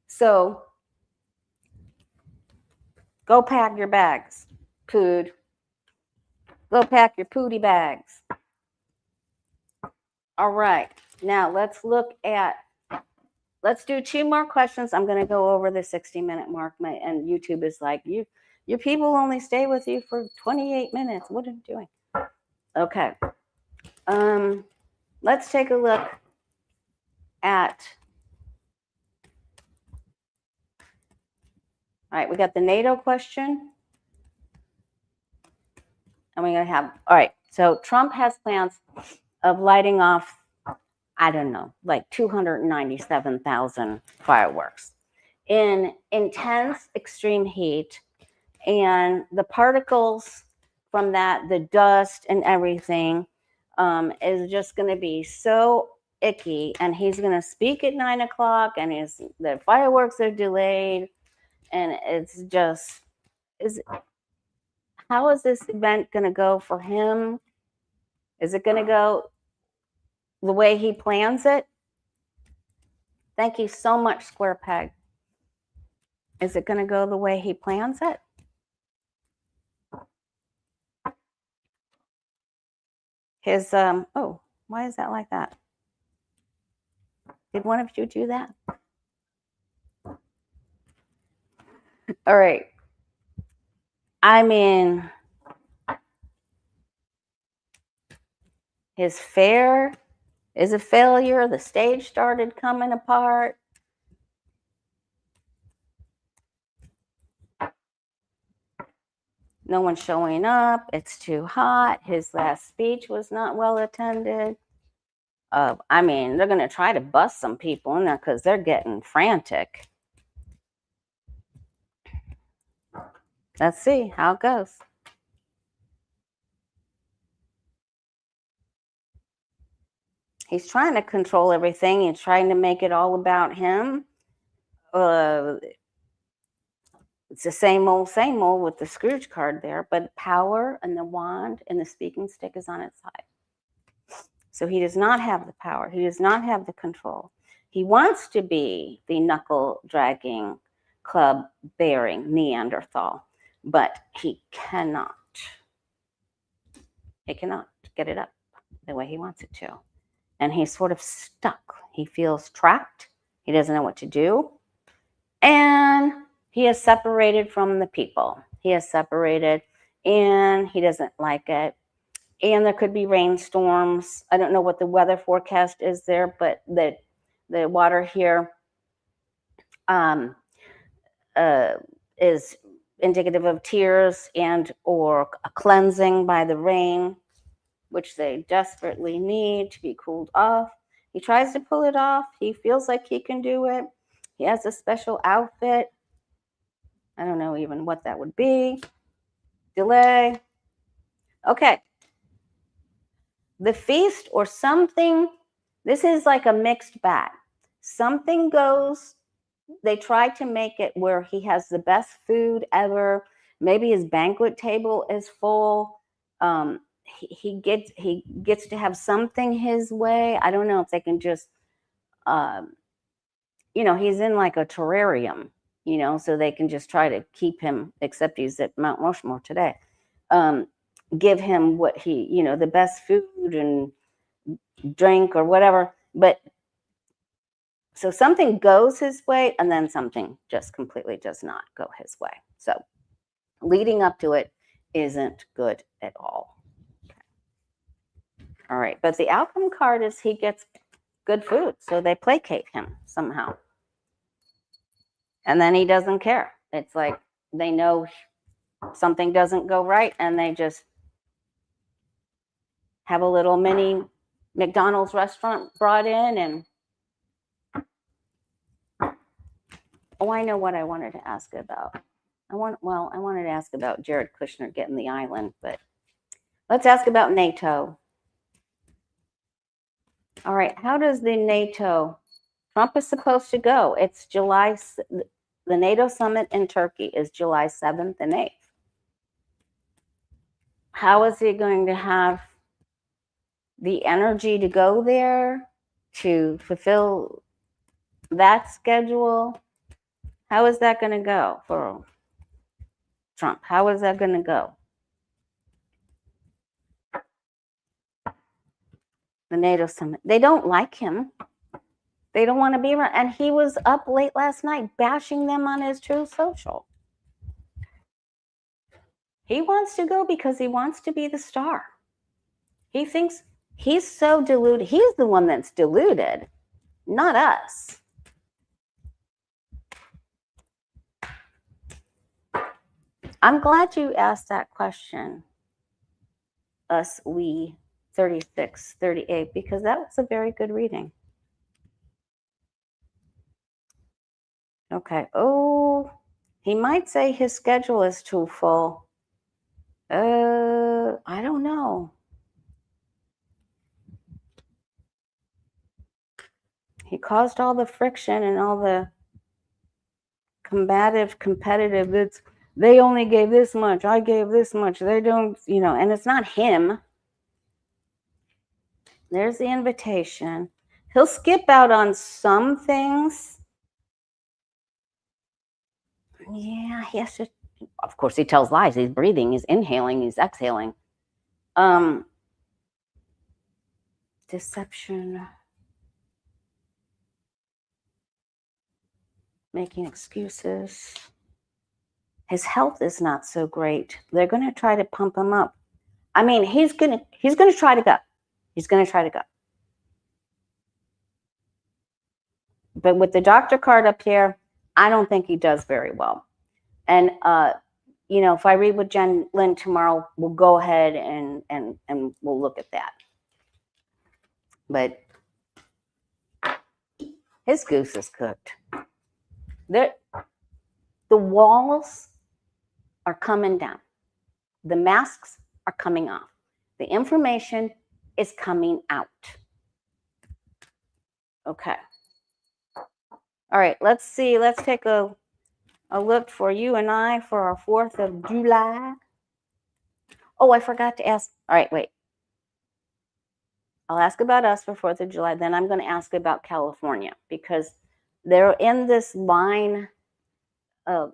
So go pack your bags, Pood. Go pack your pooty bags. All right. Now let's do 2 more questions. I'm going to go over the 60-minute mark. And YouTube is like, your people only stay with you for 28 minutes. What are you doing? Okay. Let's take a look at. All right, we got the NATO question. And we're going to have, all right, so Trump has plans of lighting off, I don't know, like 297,000 fireworks in intense extreme heat. And the particles from that, the dust and everything, is just going to be so icky. And he's going to speak at 9 o'clock, and the fireworks are delayed. And it's just, how is this event going to go for him? Is it going to go the way he plans it? Thank you so much, Square Peg. Is it going to go the way he plans it? His, oh, why is that like that? Did one of you do that? All right. I mean, his fair is a failure. The stage started coming apart. No one's showing up. It's too hot. His last speech was not well attended. I mean, they're going to try to bust some people in there because they're getting frantic. Let's see how it goes. He's trying to control everything. He's trying to make it all about him. It's the same old with the Scrooge card there, but power and the wand and the speaking stick is on its side. So he does not have the power. He does not have the control. He wants to be the knuckle-dragging, club-bearing Neanderthal, but he cannot. He cannot get it up the way he wants it to. And he's sort of stuck. He feels trapped. He doesn't know what to do. And he is separated from the people. He is separated, and he doesn't like it. And there could be rainstorms. I don't know what the weather forecast is there, but the water here is indicative of tears and or a cleansing by the rain, which they desperately need to be cooled off. He tries to pull it off. He feels like he can do it. He has a special outfit. I don't know even what that would be. Delay. Okay. The feast or something, this is like a mixed bag. Something goes, they try to make it where he has the best food ever. Maybe his banquet table is full. He gets to have something his way. I don't know if they can just, he's in like a terrarium, so they can just try to keep him, except he's at Mount Rushmore today. Give him what he, the best food and drink or whatever. But so something goes his way and then something just completely does not go his way. So leading up to it isn't good at all. Okay. All right. But the outcome card is he gets good food. So they placate him somehow. And then he doesn't care. It's like they know something doesn't go right and they just have a little mini McDonald's restaurant brought in and I know what I wanted to ask about. I wanted to ask about Jared Kushner getting the island, but let's ask about NATO. All right, how does the NATO, Trump is supposed to go. It's July, the NATO summit in Turkey is July 7th and 8th. How is he going to have the energy to go there, to fulfill that schedule? How is that going to go for Trump? How is that going to go? The NATO summit. They don't like him. They don't want to be around. And he was up late last night bashing them on his Truth Social. He wants to go because he wants to be the star. He thinks he's so deluded. He's the one that's deluded, not us. I'm glad you asked that question, us, we, 36, 38, because that was a very good reading. Okay. Oh, he might say his schedule is too full. I don't know. He caused all the friction and all the competitive. They only gave this much. I gave this much. They don't, and it's not him. There's the invitation. He'll skip out on some things. Yeah, he has to. Of course, he tells lies. He's breathing. He's inhaling. He's exhaling. Deception. Making excuses. His health is not so great. They're going to try to pump him up. I mean, he's going to try to go. He's going to try to go. But with the doctor card up here, I don't think he does very well. And, if I read with Jen Lynn tomorrow, we'll go ahead and we'll look at that. But his goose is cooked. The walls are coming down. The masks are coming off. The information is coming out. Okay. All right, let's see. Let's take a look for you and I for our 4th of July. Oh, I forgot to ask. All right, wait. I'll ask about us for 4th of July. Then I'm going to ask about California because they're in this line,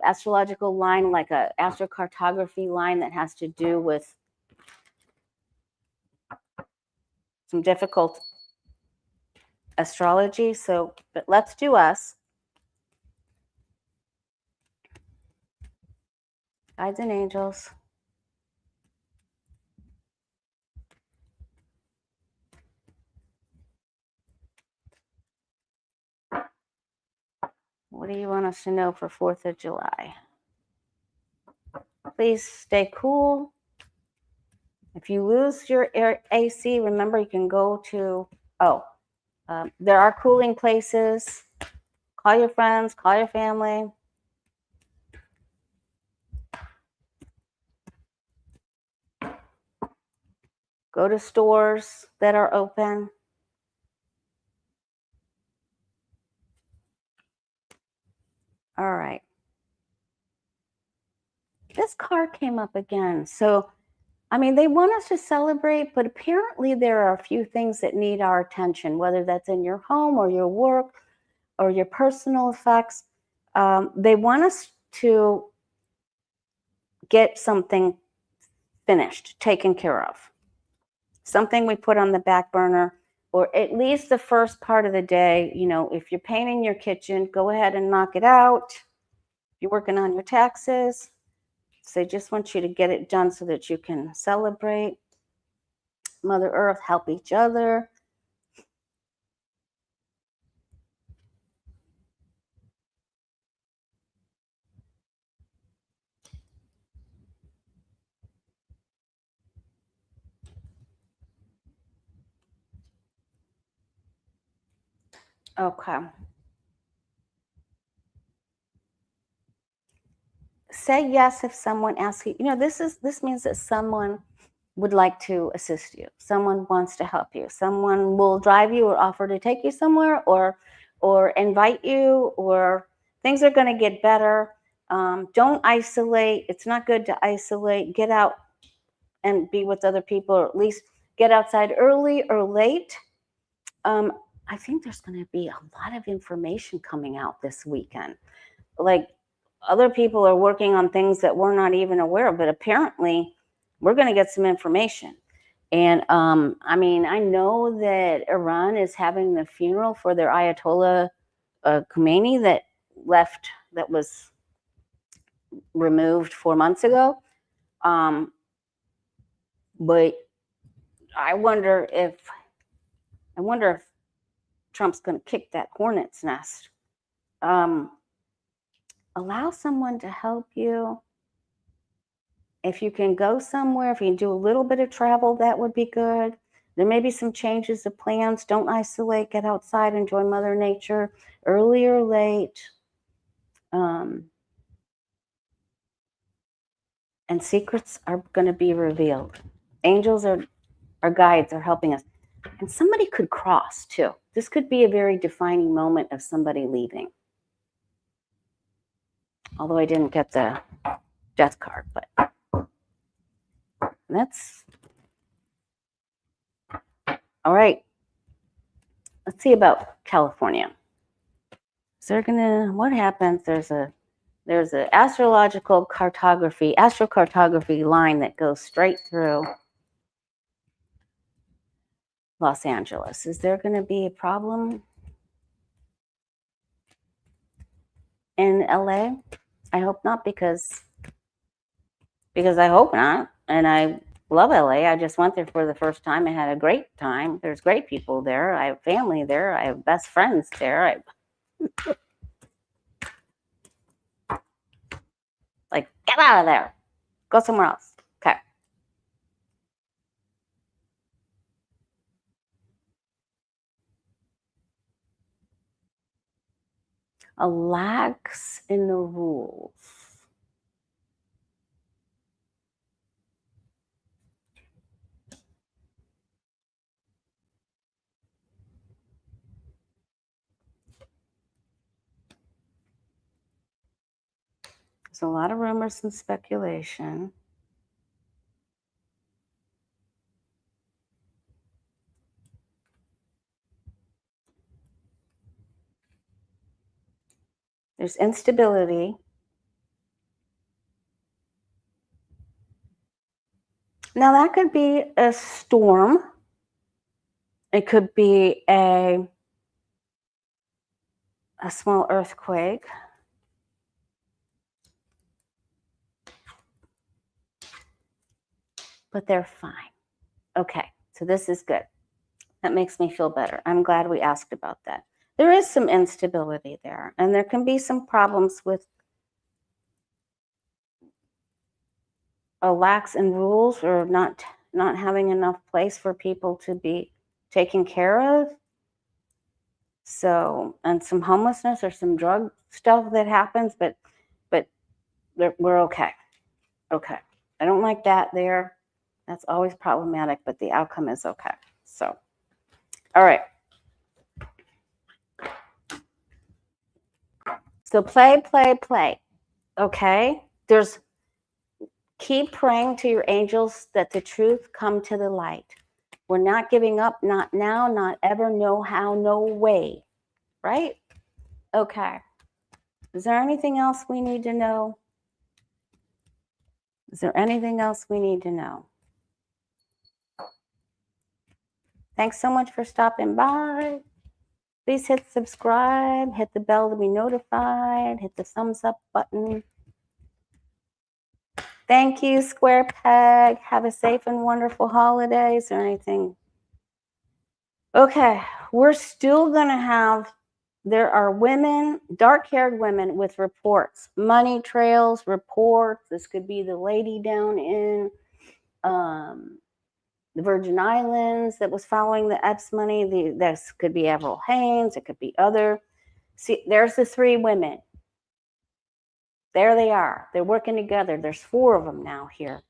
astrological line, like a astrocartography line that has to do with some difficult astrology. So, but let's do us. Guides and angels. What do you want us to know for 4th of July? Please stay cool. If you lose your AC, remember you can go to, There are cooling places. Call your friends, call your family. Go to stores that are open. All right. This card came up again. So, I mean, they want us to celebrate, but apparently there are a few things that need our attention, whether that's in your home or your work or your personal effects. They want us to get something finished, taken care of. Something we put on the back burner, or at least the first part of the day. You know, if you're painting your kitchen, go ahead and knock it out. If you're working on your taxes, so they just want you to get it done so that you can celebrate Mother Earth, help each other. Okay. Say yes if someone asks you. You know, this means that someone would like to assist you. Someone wants to help you. Someone will drive you or offer to take you somewhere, or invite you, or things are going to get better. Don't isolate. It's not good to isolate. Get out and be with other people, or at least get outside early or late. I think there's going to be a lot of information coming out this weekend. Like, other people are working on things that we're not even aware of, but apparently we're going to get some information. And I mean, I know that Iran is having the funeral for their Ayatollah Khomeini that was removed 4 months ago. But I wonder if Trump's going to kick that hornet's nest. Allow someone to help you. If you can go somewhere, if you can do a little bit of travel, that would be good. There may be some changes of plans. Don't isolate. Get outside. Enjoy Mother Nature, early or late. And secrets are going to be revealed. Angels or guides are helping us. And somebody could cross, too. This could be a very defining moment of somebody leaving. Although I didn't get the death card, but that's all right. Let's see about California. Is there what happens? There's a astrocartography line that goes straight through Los Angeles. Is there going to be a problem in LA? I hope not, because I hope not. And I love LA. I just went there for the first time. I had a great time. There's great people there. I have family there. I have best friends there. Like, get out of there. Go somewhere else. Okay. A lax in the rules. There's a lot of rumors and speculation. There's instability. Now, that could be a storm. It could be a small earthquake. But they're fine. Okay, so this is good. That makes me feel better. I'm glad we asked about that. There is some instability there, and there can be some problems with a lax in rules, or not having enough place for people to be taken care of. So, and some homelessness or some drug stuff that happens, but we're okay. Okay. I don't like that there. That's always problematic, but the outcome is okay. So, all right. So play. Okay. Keep praying to your angels that the truth come to the light. We're not giving up, not now, not ever, no how, no way. Right? Okay. Is there anything else we need to know? Is there anything else we need to know? Thanks so much for stopping by. Please hit subscribe, hit the bell to be notified, hit the thumbs up button. Thank you, Square Peg. Have a safe and wonderful holidays or anything. Okay, we're still going to have, there are women, dark-haired women with reports, money trails, reports. This could be the lady down in the Virgin Islands that was following the Epstein money. This could be Avril Haines. It could be other. See, there's the 3 women. There they are. They're working together. There's 4 of them now here.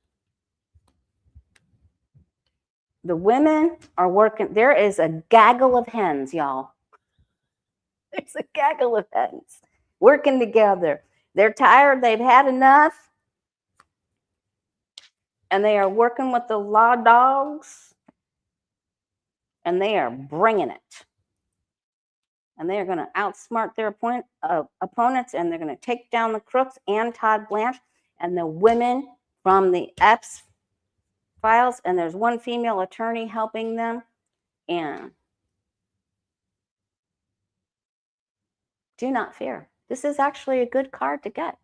The women are working. There is a gaggle of hens, y'all. There's a gaggle of hens working together. They're tired. They've had enough. And they are working with the law dogs. And they are bringing it. And they are going to outsmart their opponents, and they're going to take down the crooks and Todd Blanche and the women from the Epps files. And there's one female attorney helping them. And do not fear. This is actually a good card to get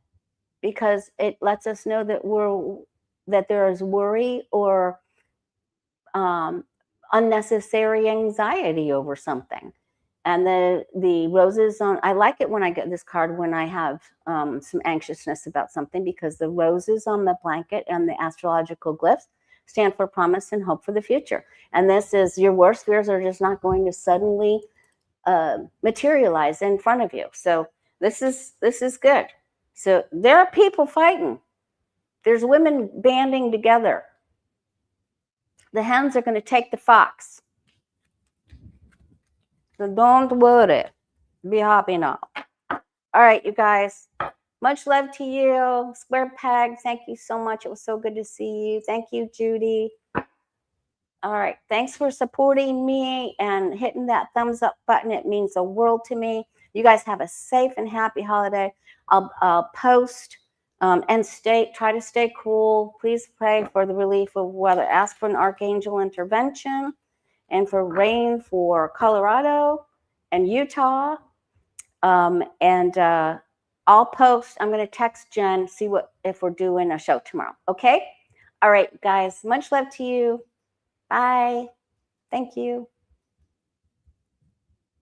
because it lets us know that there is worry or unnecessary anxiety over something. And the roses on, I like it when I get this card when I have some anxiousness about something, because the roses on the blanket and the astrological glyphs stand for promise and hope for the future. And this is, your worst fears are just not going to suddenly materialize in front of you. So this is good. So there are people fighting. There's women banding together. The hens are going to take the fox. So don't worry. Be happy now. All right, you guys. Much love to you. Square Peg, thank you so much. It was so good to see you. Thank you, Judy. All right. Thanks for supporting me and hitting that thumbs up button. It means the world to me. You guys have a safe and happy holiday. I'll post and try to stay cool. Please pray for the relief of weather. Ask for an archangel intervention and for rain for Colorado and Utah. I'll post. I'm going to text Jen, see if we're doing a show tomorrow. Okay? All right, guys. Much love to you. Bye. Thank you.